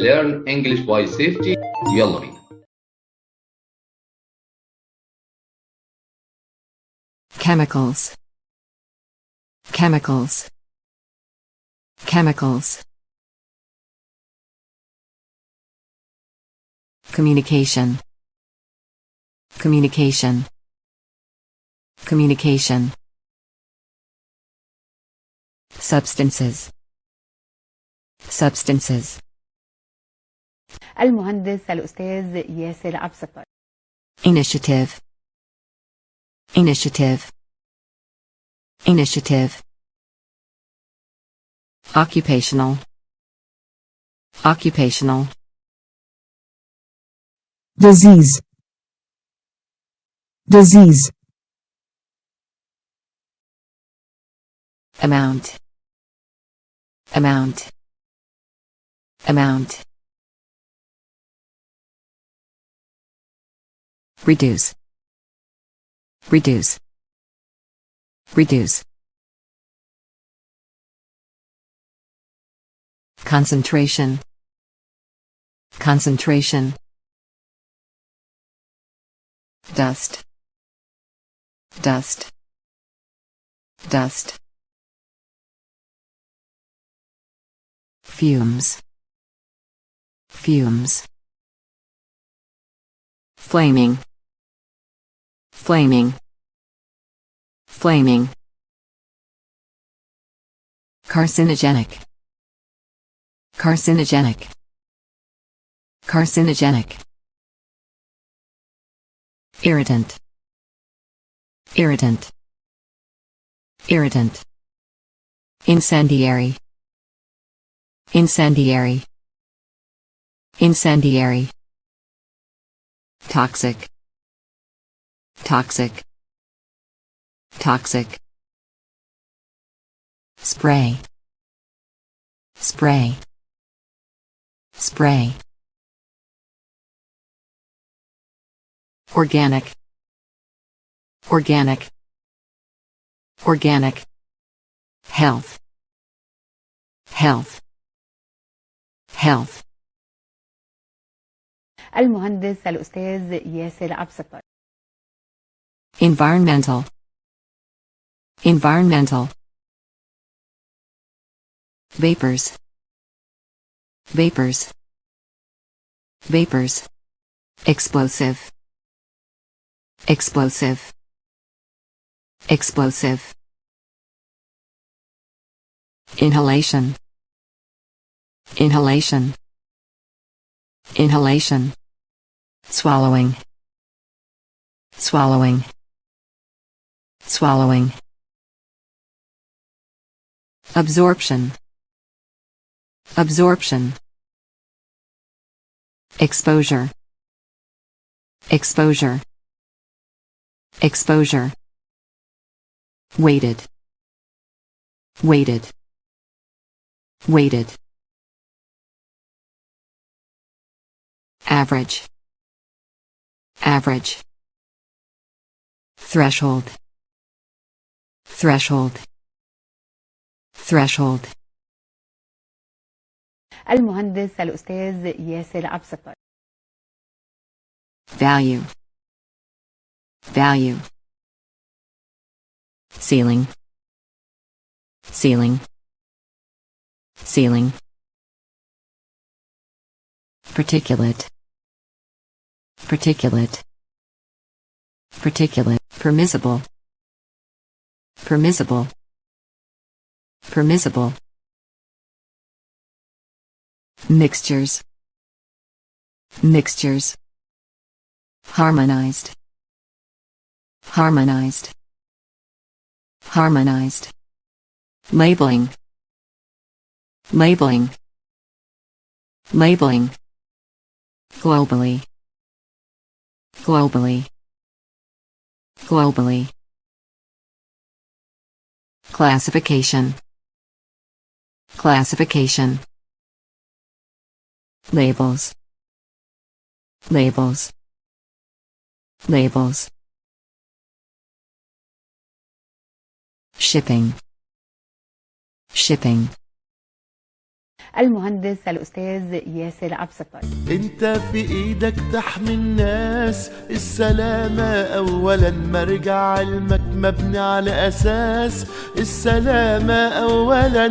learn English by safety. يلا بينا. Chemicals. Chemicals. Chemicals. Communication. Communication. Communication. Substances. Substances. المهندس الأستاذ ياسر عبدالستار. Initiative. Initiative. Initiative. Occupational. Occupational. Disease. Disease. Amount. Amount. Amount. Reduce. Reduce. Reduce. Concentration. Concentration. Dust. Dust. Dust. Fumes. Fumes. Flaming. Flaming. Flaming. Carcinogenic. Carcinogenic. Carcinogenic. Irritant. Irritant. Irritant. Incendiary. Incendiary. Incendiary. Toxic. Toxic. Toxic. Spray. Spray. Spray. Organic. Organic. Organic. Health. Health. Health. المهندس الأستاذ ياسر عبدالستار. Environmental. Environmental. Vapors. Vapors. Vapors. Explosive. Explosive. Explosive. Inhalation. Inhalation. Inhalation. Swallowing. Swallowing. Swallowing. Absorption. Absorption. Exposure. Exposure. Exposure. Weighted. Weighted. Weighted. Average. Average. Threshold. Threshold. Threshold. المهندس الأستاذ ياسر عبدالستار. Value. Value. Ceiling. Ceiling. Ceiling. Particulate. Particulate. Particulate. Permissible. Permissible. Permissible. Mixtures. Mixtures. Harmonized. Harmonized. Harmonized. Labeling. Labeling. Labeling. Globally. Globally. Globally. Classification. Classification. Labels. Labels. Labels. Shipping. Shipping. المهندس الأستاذ ياسر عبدالستار. انت في ايدك تحمي الناس، السلامة اولا، مرجع علمك مبني على اساس السلامة اولا.